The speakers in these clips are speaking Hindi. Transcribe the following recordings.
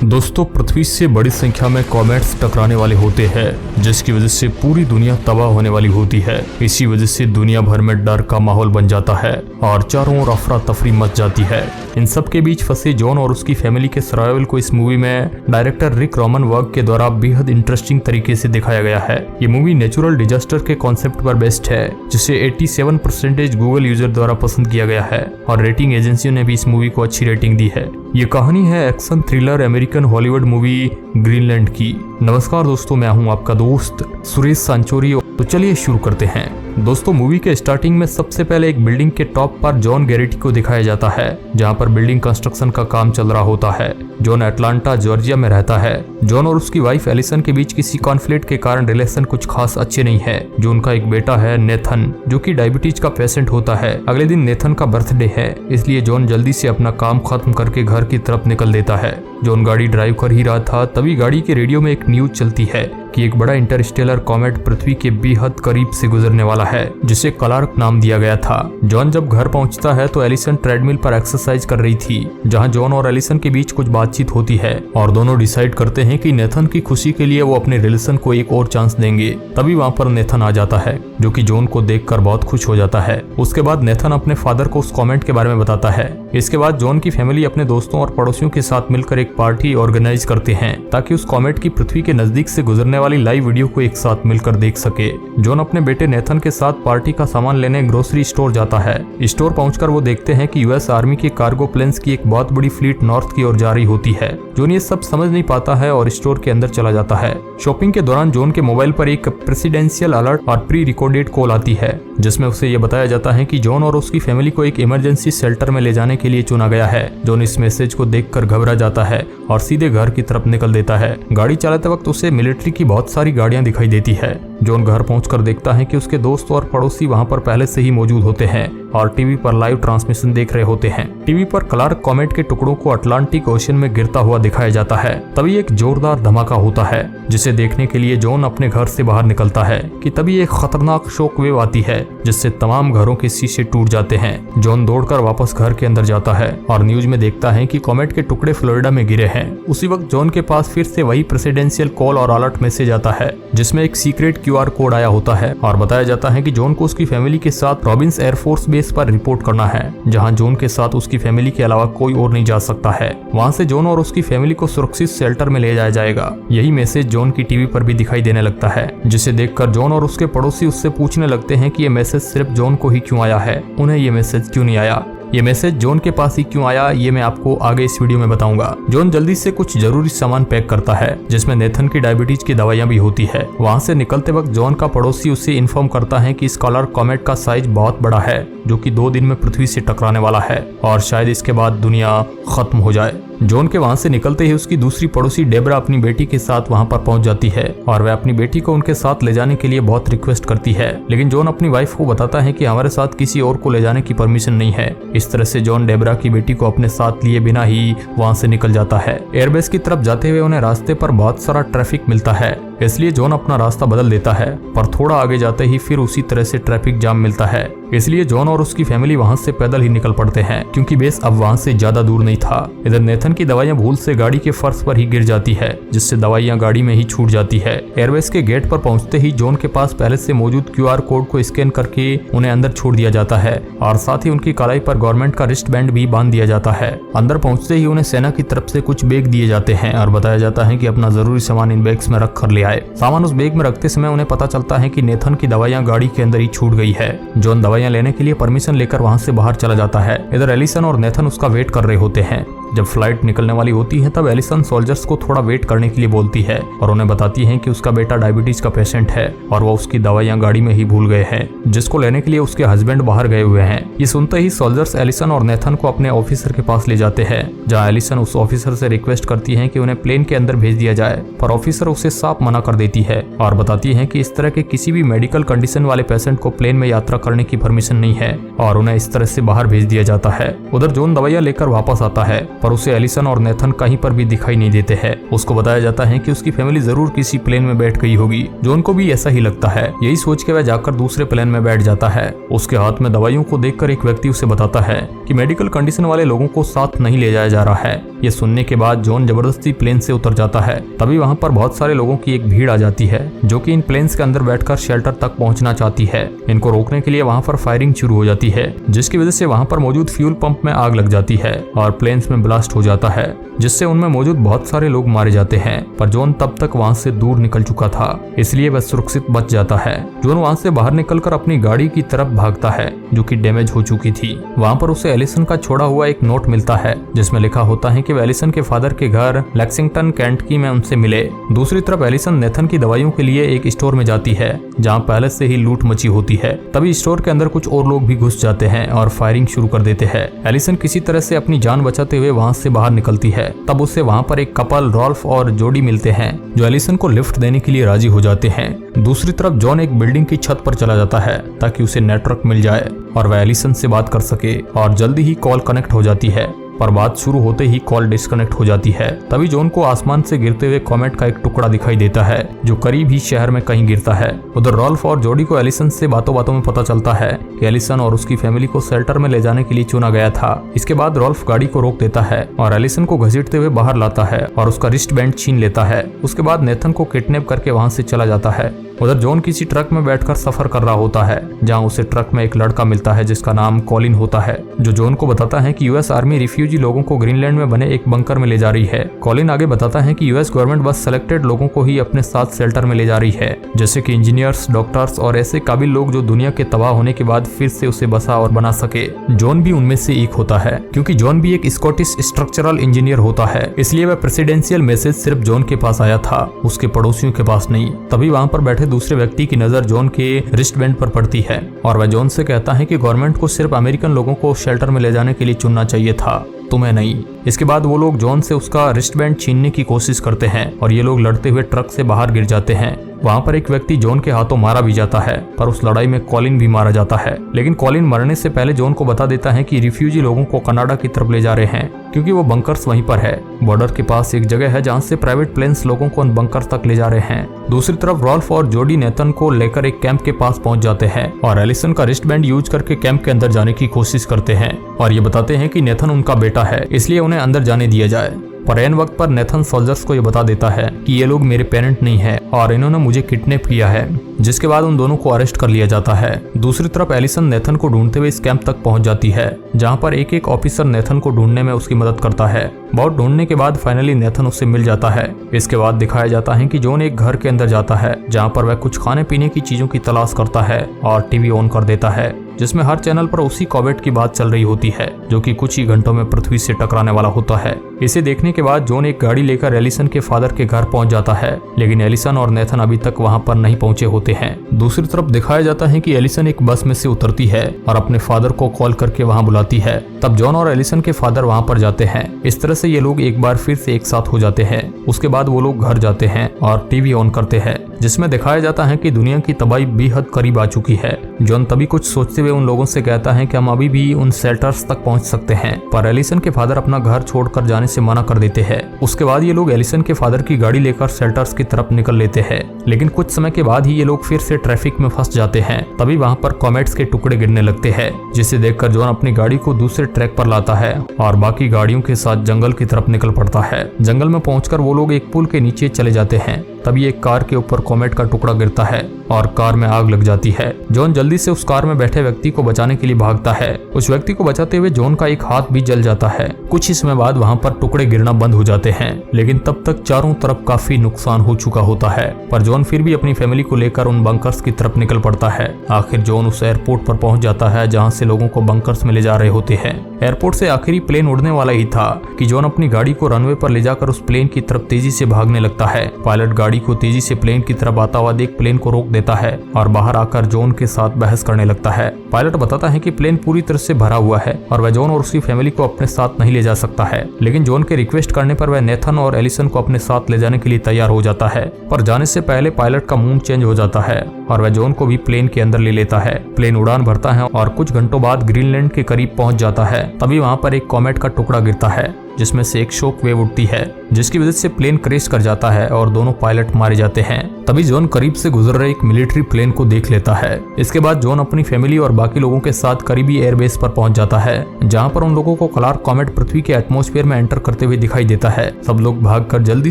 दोस्तों, पृथ्वी से बड़ी संख्या में कॉमेट्स टकराने वाले होते हैं, जिसकी वजह से पूरी दुनिया तबाह होने वाली होती है। इसी वजह से दुनिया भर में डर का माहौल बन जाता है और चारों ओर अफरा तफरी मच जाती है। इन सब के बीच फंसे जॉन और उसकी फैमिली के सर्वाइवल को इस मूवी में डायरेक्टर रिक रोमनबर्ग के द्वारा बेहद इंटरेस्टिंग तरीके से दिखाया गया है। ये मूवी नेचुरल डिजास्टर के कॉन्सेप्ट पर बेस्ड है, जिसे 87% गूगल यूजर द्वारा पसंद किया गया है और रेटिंग एजेंसियों ने भी इस मूवी को अच्छी रेटिंग दी है। ये कहानी है action thriller American Hollywood movie Greenland की। नमस्कार दोस्तों, मैं हूं आपका दोस्त सुरेश सांचोरी। तो चलिए शुरू करते हैं। दोस्तों, मूवी के स्टार्टिंग में सबसे पहले एक बिल्डिंग के टॉप पर जॉन गैरिटी को दिखाया जाता है, जहां पर बिल्डिंग कंस्ट्रक्शन का काम चल रहा होता है। जॉन अटलांटा जॉर्जिया में रहता है। जॉन और उसकी वाइफ एलिसन के बीच किसी कॉन्फ्लिक्ट के कारण रिलेशन कुछ खास अच्छे नहीं है। जो उनका एक बेटा है नेथन, जो कि डायबिटीज का पेशेंट होता है। अगले दिन नेथन का बर्थडे है, इसलिए जॉन जल्दी से अपना काम खत्म करके घर की तरफ निकल देता है। जॉन गाड़ी ड्राइव कर ही रहा था, तभी गाड़ी के रेडियो में एक न्यूज चलती है कि एक बड़ा इंटरस्टेलर कॉमेट पृथ्वी के बेहद करीब से गुजरने वाला है, जिसे क्लार्क नाम दिया गया था। जॉन जब घर पहुंचता है तो एलिसन ट्रेडमिल पर एक्सरसाइज कर रही थी, जहां जॉन और एलिसन के बीच कुछ बातचीत होती है और दोनों डिसाइड करते हैं कि नेथन की खुशी के लिए वो अपने रिलेशन को एक और चांस देंगे। तभी वहां पर नेथन आ जाता है, जो कि जॉन को देखकर बहुत खुश हो जाता है। उसके बाद नेथन अपने फादर को उस कॉमेट के बारे में बताता है। इसके बाद जॉन की फैमिली अपने दोस्तों और पड़ोसियों के साथ मिलकर एक पार्टी ऑर्गेनाइज करते हैं, ताकि उस कॉमेट की पृथ्वी के नजदीक से गुजरने वाली लाइव वीडियो को एक साथ मिलकर देख सके। जॉन अपने बेटे नेथन के साथ पार्टी का सामान लेने ग्रोसरी स्टोर जाता है। स्टोर पहुंचकर वो देखते हैं कि यूएस आर्मी के कार्गो प्लेन्स की एक बहुत बड़ी फ्लीट नॉर्थ की ओर जा रही होती है। जॉन ये सब समझ नहीं पाता है और स्टोर के अंदर चला जाता है। शॉपिंग के दौरान जॉन के मोबाइल पर एक प्रेसिडेंशियल अलर्ट और प्री रिकॉर्डेड कॉल आती है, जिसमें उसे ये बताया जाता है कि जॉन और उसकी फैमिली को एक इमरजेंसी शेल्टर में ले जाने के लिए चुना गया है। जॉन इस मैसेज को देखकर घबरा जाता है और सीधे घर की तरफ निकल देता है। गाड़ी चलाते वक्त उसे मिलिट्री की बहुत सारी गाड़ियां दिखाई देती है। जॉन घर पहुंचकर देखता है कि उसके दोस्त और पड़ोसी वहां पर पहले से ही मौजूद होते हैं और टीवी पर लाइव ट्रांसमिशन देख रहे होते हैं। टीवी पर क्लार्क कॉमेट के टुकड़ों को अटलांटिक ओशन में गिरता हुआ दिखाया जाता है। तभी एक जोरदार धमाका होता है, जिसे देखने के लिए जॉन अपने घर से बाहर निकलता है कि तभी एक खतरनाक शॉक वेव आती है, जिससे तमाम घरों के शीशे टूट जाते हैं। जॉन दौड़कर वापस घर के अंदर जाता है और न्यूज में देखता है कि कॉमेट के टुकड़े फ्लोरिडा में गिरे हैं। उसी वक्त जॉन के पास फिर से वही प्रेसिडेंशियल कॉल और अलर्ट मैसेज आता है, जिसमें एक सीक्रेट क्यूआर कोड आया होता है और बताया जाता है कि जॉन को उसकी फैमिली के साथ रॉबिन्स एयरफोर्स बेस पर रिपोर्ट करना है, जहां जॉन के साथ उसकी फैमिली के अलावा कोई और नहीं जा सकता है। वहां से जॉन और उसकी फैमिली को सुरक्षित शेल्टर में ले जाया जाएगा। यही मैसेज जॉन की टीवी पर भी दिखाई देने लगता है, जिसे देखकर जॉन और उसके पड़ोसी उससे पूछने लगते हैं कि ये मैसेज सिर्फ जॉन को ही क्यों आया है, उन्हें ये मैसेज क्यों नहीं आया। ये मैसेज जॉन के पास ही क्यों आया, ये मैं आपको आगे इस वीडियो में बताऊंगा। जॉन जल्दी से कुछ जरूरी सामान पैक करता है, जिसमें नेथन की डायबिटीज की दवाइयां भी होती है। वहां से निकलते वक्त जॉन का पड़ोसी उसे इन्फॉर्म करता है कि इस क्लार्क कॉमेट का साइज बहुत बड़ा है, जो कि 2 दिन में पृथ्वी से टकराने वाला है और शायद इसके बाद दुनिया खत्म हो जाए। जॉन के वहां से निकलते ही उसकी दूसरी पड़ोसी डेबरा अपनी बेटी के साथ वहां पर पहुंच जाती है और वह अपनी बेटी को उनके साथ ले जाने के लिए बहुत रिक्वेस्ट करती है, लेकिन जॉन अपनी वाइफ को बताता है कि हमारे साथ किसी और को ले जाने की परमिशन नहीं है। इस तरह से जॉन डेबरा की बेटी को अपने साथ लिए बिना ही वहां से निकल जाता है। एयरबेस की तरफ जाते हुए उन्हें रास्ते पर बहुत सारा ट्रैफिक मिलता है, इसलिए जॉन अपना रास्ता बदल देता है, पर थोड़ा आगे जाते ही फिर उसी तरह से ट्रैफिक जाम मिलता है। इसलिए जॉन और उसकी फैमिली वहां से पैदल ही निकल पड़ते हैं, क्योंकि बेस अब वहां से ज्यादा दूर नहीं था। इधर नेथन की दवाइयां भूल से गाड़ी के फर्श पर ही गिर जाती है, जिससे दवाइयां गाड़ी में ही छूट जाती है। एयरबेस के गेट पर पहुंचते ही जॉन के पास पहले से मौजूद क्यूआर कोड को स्कैन करके उन्हें अंदर छोड़ दिया जाता है और साथ ही उनकी कलाई पर गवर्नमेंट का रिस्ट बैंड भी बांध दिया जाता है। अंदर पहुंचते ही उन्हें सेना की तरफ से कुछ बैग दिए जाते हैं और बताया जाता है कि अपना जरूरी सामान इन बैग्स में रख कर ले आए। सामान उस बैग में रखते समय उन्हें पता चलता है कि नेथन की दवाइयां गाड़ी के अंदर ही छूट गई है। जॉन दवाइयां लेने के लिए परमिशन लेकर वहां से बाहर चला जाता है। इधर एलिसन और नेथन उसका वेट कर रहे होते हैं। जब फ्लाइट निकलने वाली होती है तब एलिसन सोल्जर्स को थोड़ा वेट करने के लिए बोलती है और उन्हें बताती है कि उसका बेटा डायबिटीज का पेशेंट है और वो उसकी दवाइयां गाड़ी में ही भूल गए हैं, जिसको लेने के लिए उसके हस्बैंड बाहर गए हुए हैं। ये सुनते ही सोल्जर्स एलिसन और नेथन को अपने ऑफिसर के पास ले जाते हैं, जहां एलिसन उस ऑफिसर से रिक्वेस्ट करती है कि उन्हें प्लेन के अंदर भेज दिया जाए, पर ऑफिसर उसे साफ मना कर देती है और बताती है कि इस तरह के किसी भी मेडिकल कंडीशन वाले पेशेंट को प्लेन में यात्रा करने की परमिशन नहीं है और उन्हें इस तरह से बाहर भेज दिया जाता है। उधर जॉन दवाइयां लेकर वापस आता है पर उसे एलिसन और नेथन कहीं पर भी दिखाई नहीं देते हैं। उसको बताया जाता है कि उसकी फैमिली जरूर किसी प्लेन में बैठ गई होगी। जॉन को भी ऐसा ही लगता है। यही सोच के वह जाकर दूसरे प्लेन में बैठ जाता है। उसके हाथ में दवाइयों को देखकर एक व्यक्ति उसे बताता है कि मेडिकल कंडीशन वाले लोगों को साथ नहीं ले जाया जा रहा है। ये सुनने के बाद जॉन जबरदस्ती प्लेन से उतर जाता है। तभी वहाँ पर बहुत सारे लोगों की एक भीड़ आ जाती है जो कि इन प्लेन्स के अंदर बैठकर शेल्टर तक पहुंचना चाहती है। इनको रोकने के लिए वहाँ पर फायरिंग शुरू हो जाती है जिसकी वजह से वहाँ पर मौजूद फ्यूल पंप में आग लग जाती है और प्लेन्स में ब्लास्ट हो जाता है जिससे उनमें मौजूद बहुत सारे लोग मारे जाते हैं। पर जॉन तब तक वहाँ से दूर निकल चुका था इसलिए वह सुरक्षित बच जाता है। जॉन वहाँ से बाहर निकलकर अपनी गाड़ी की तरफ भागता है जो कि डैमेज हो चुकी थी। वहाँ पर उसे एलिसन का छोड़ा हुआ एक नोट मिलता है जिसमें लिखा होता है कि वह एलिसन के फादर के घर लेक्सिंगटन केंटकी में उनसे मिले। दूसरी तरफ एलिसन नेथन की दवाइयों के लिए एक स्टोर में जाती है जहाँ पहले से ही लूट मची होती है। तभी स्टोर के अंदर कुछ और लोग भी घुस जाते हैं और फायरिंग शुरू कर देते हैं। एलिसन किसी तरह से अपनी जान बचाते हुए वहाँ से बाहर निकलती है। तब उसे वहाँ पर एक कपल रॉल्फ और जोडी मिलते हैं जो एलिसन को लिफ्ट देने के लिए राजी हो जाते हैं। दूसरी तरफ जॉन एक बिल्डिंग की छत पर चला जाता है ताकि उसे नेटवर्क मिल जाए और वह एलिसन से बात कर सके और जल्दी ही कॉल कनेक्ट हो जाती है। पर बात शुरू होते ही कॉल डिस्कनेक्ट हो जाती है। तभी जॉन को आसमान से गिरते हुए कॉमेट का एक टुकड़ा दिखाई देता है जो करीब ही शहर में कहीं गिरता है। उधर रॉल्फ और जोडी को एलिसन से बातों बातों में पता चलता है कि एलिसन और उसकी फैमिली को शेल्टर में ले जाने के लिए चुना गया था। इसके बाद रॉल्फ गाड़ी को रोक देता है और एलिसन को घसीटते हुए बाहर लाता है और उसका रिस्ट बैंड छीन लेता है। उसके बाद नेथन को किडनैप करके वहां से चला जाता है। उधर जॉन किसी ट्रक में बैठकर सफर कर रहा होता है जहां उसे ट्रक में एक लड़का मिलता है जिसका नाम कॉलिन होता है जो जॉन को बताता है कि यूएस आर्मी रिफ्यूजी लोगों को ग्रीनलैंड में बने एक बंकर में ले जा रही है। कॉलिन आगे बताता है कि यूएस गवर्नमेंट बस सेलेक्टेड लोगों को ही अपने साथ शेल्टर में ले जा रही है जैसे कि इंजीनियर्स, डॉक्टर्स और ऐसे काबिल लोग जो दुनिया के तबाह होने के बाद फिर से उसे बसा और बना सके। जॉन भी उनमें से एक होता है क्योंकि जॉन भी एक स्कॉटिश स्ट्रक्चरल इंजीनियर होता है इसलिए वह प्रेसिडेंशियल मैसेज सिर्फ जॉन के पास आया था, उसके पड़ोसियों के पास नहीं। तभी वहाँ पर बैठे दूसरे व्यक्ति की नजर जॉन के रिस्ट बैंड पर पड़ती है और वह जॉन से कहता है कि गवर्नमेंट को सिर्फ अमेरिकन लोगों को शेल्टर में ले जाने के लिए चुनना चाहिए था, तुम्हें नहीं। इसके बाद वो लोग जॉन से उसका रिस्ट बैंड छीनने की कोशिश करते हैं और ये लोग लड़ते हुए ट्रक से बाहर गिर जाते हैं। वहाँ पर एक व्यक्ति जॉन के हाथों मारा भी जाता है पर उस लड़ाई में कॉलिन भी मारा जाता है। लेकिन कॉलिन मरने से पहले जॉन को बता देता है कि रिफ्यूजी लोगों को कनाडा की तरफ ले जा रहे हैं क्योंकि वो बंकर्स वहीं पर है। बॉर्डर के पास एक जगह है जहाँ से प्राइवेट प्लेन्स लोगों को उन बंकर्स तक ले जा रहे हैं। दूसरी तरफ रॉल्फ और जोडी नेथन को लेकर एक कैंप के पास पहुंच जाते हैं और एलिसन का रिस्ट बैंड यूज करके कैंप के अंदर जाने की कोशिश करते हैं और ये बताते हैं कि नेथन उनका बेटा है इसलिए उन्हें अंदर जाने दिया जाए। पर एन वक्त पर नेथन सोल्जर्स को ये बता देता है कि ये लोग मेरे पेरेंट नहीं है और इन्होंने मुझे किडनैप किया है, जिसके बाद उन दोनों को अरेस्ट कर लिया जाता है। दूसरी तरफ एलिसन नेथन को ढूंढते हुए इस कैंप तक पहुंच जाती है जहां पर एक एक ऑफिसर नेथन को ढूंढने में उसकी मदद करता है। बहुत ढूंढने के बाद फाइनली नेथन उससे मिल जाता है। इसके बाद दिखाया जाता है कि जॉन एक घर के अंदर जाता है जहाँ पर वह कुछ खाने पीने की चीजों की तलाश करता है और टीवी ऑन कर देता है जिसमें हर चैनल पर उसी कॉवेट की बात चल रही होती है जो कि कुछ ही घंटों में पृथ्वी से टकराने वाला होता है। इसे देखने के बाद जॉन एक गाड़ी लेकर एलिसन के फादर के घर पहुंच जाता है लेकिन एलिसन और नेथन अभी तक वहां पर नहीं पहुंचे होते हैं। दूसरी तरफ दिखाया जाता है कि एलिसन एक बस में से उतरती है और अपने फादर को कॉल करके वहां बुलाती है। तब जॉन और एलिसन के फादर वहां पर जाते हैं। इस तरह से ये लोग एक बार फिर से एक साथ हो जाते हैं। उसके बाद वो लोग घर जाते हैं और टीवी ऑन करते हैं जिसमें दिखाया जाता है कि दुनिया की तबाही बेहद करीब आ चुकी है। जॉन तभी कुछ सोचते हुए उन लोगों से कहता है कि हम अभी भी उन शेल्टर्स तक पहुंच सकते हैं, पर एलिसन के फादर अपना घर छोड़कर जाने से मना कर देते हैं। उसके बाद ये लोग एलिसन के फादर की गाड़ी लेकर शेल्टर्स की तरफ निकल लेते हैं लेकिन कुछ समय के बाद ही ये लोग फिर से ट्रैफिक में फंस जाते हैं। तभी वहाँ पर कॉमेट्स के टुकड़े गिरने लगते हैं जिसे देखकर जॉन अपनी गाड़ी को दूसरे ट्रैक पर लाता है और बाकी गाड़ियों के साथ जंगल की तरफ निकल पड़ता है। जंगल में पहुंचकर वो लोग एक पुल के नीचे चले जाते हैं। तभी एक कार के ऊपर कॉमेट का टुकड़ा गिरता है और कार में आग लग जाती है। जॉन जल्दी से उस कार में बैठे व्यक्ति को बचाने के लिए भागता है। उस व्यक्ति को बचाते हुए जॉन का एक हाथ भी जल जाता है। कुछ ही समय बाद वहाँ पर टुकड़े गिरना बंद हो जाते हैं लेकिन तब तक चारों तरफ काफी नुकसान हो चुका होता है। पर जॉन फिर भी अपनी फैमिली को लेकर उन बंकर्स की तरफ निकल पड़ता है। आखिर जॉन उस एयरपोर्ट पर पहुंच जाता है जहाँ से लोगों को बंकर्स में ले जा रहे होते हैं। एयरपोर्ट से आखिरी प्लेन उड़ने वाला ही था कि जॉन अपनी गाड़ी को रनवे पर ले जाकर उस प्लेन की तरफ तेजी से भागने लगता है। पायलट गाड़ी गाड़ी को तेजी से प्लेन की तरफ आता हुआ देख प्लेन को रोक देता है और बाहर आकर जॉन के साथ बहस करने लगता है। पायलट बताता है कि प्लेन पूरी तरह से भरा हुआ है और वह जॉन और उसकी फैमिली को अपने साथ नहीं ले जा सकता है, लेकिन जॉन के रिक्वेस्ट करने पर वह नेथन और एलिसन को अपने साथ ले जाने के लिए तैयार हो जाता है। पर जाने से पहले पायलट का मूड चेंज हो जाता है और वह जॉन को भी प्लेन के अंदर ले लेता है। प्लेन उड़ान भरता है और कुछ घंटों बाद ग्रीनलैंड के करीब पहुंच जाता है। तभी वहां पर एक कॉमेट का टुकड़ा गिरता है जिसमें से एक शॉक वेव उठती है, जिसकी वजह से प्लेन क्रैश कर जाता है और दोनों पायलट मारे जाते हैं। तभी जॉन करीब से गुजर रहे एक मिलिट्री प्लेन को देख लेता है। इसके बाद जॉन अपनी फैमिली और बाकी लोगों के साथ करीबी एयरबेस पर पहुंच जाता है, जहां पर उन लोगों को क्लार्क कॉमेट पृथ्वी के एटमॉस्फेयर में एंटर करते हुए दिखाई देता है। सब लोग भागकर जल्दी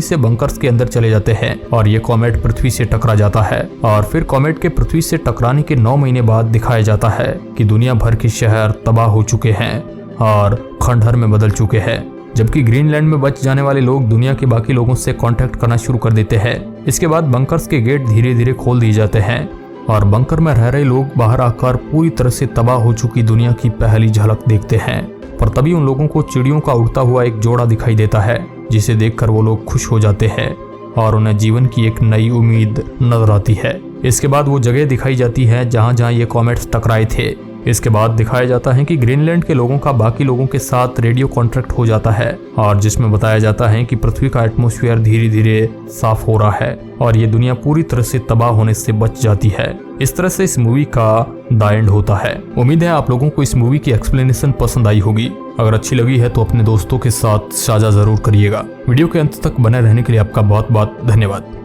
से बंकर्स के अंदर चले जाते हैं और ये कॉमेट पृथ्वी से टकरा जाता है। और फिर कॉमेट के पृथ्वी से टकराने के 9 महीने बाद दिखाया जाता है कि दुनिया भर के शहर तबाह हो चुके हैं और खंडहर में बदल चुके हैं, जबकि ग्रीनलैंड में बच जाने वाले लोग दुनिया के बाकी लोगों से कांटेक्ट करना शुरू कर देते हैं। इसके बाद बंकर्स के गेट धीरे धीरे खोल दिए जाते हैं और बंकर में रह रहे लोग बाहर आकर पूरी तरह से तबाह हो चुकी दुनिया की पहली झलक देखते हैं। पर तभी उन लोगों को चिड़ियों का उड़ता हुआ एक जोड़ा दिखाई देता है, जिसे देखकर वो लोग खुश हो जाते हैं और उन्हें जीवन की एक नई उम्मीद नजर आती है। इसके बाद वो जगह दिखाई जाती है जहां ये कॉमेट्स टकराए थे। इसके बाद दिखाया जाता है कि ग्रीनलैंड के लोगों का बाकी लोगों के साथ रेडियो कॉन्ट्रैक्ट हो जाता है और जिसमें बताया जाता है कि पृथ्वी का एटमॉस्फेयर धीरे धीरे साफ हो रहा है और ये दुनिया पूरी तरह से तबाह होने से बच जाती है। इस तरह से इस मूवी का द एंड होता है। उम्मीद है आप लोगों को इस मूवी की एक्सप्लेनेशन पसंद आई होगी। अगर अच्छी लगी है तो अपने दोस्तों के साथ साझा जरूर करिएगा। वीडियो के अंत तक बने रहने के लिए आपका बहुत बहुत धन्यवाद।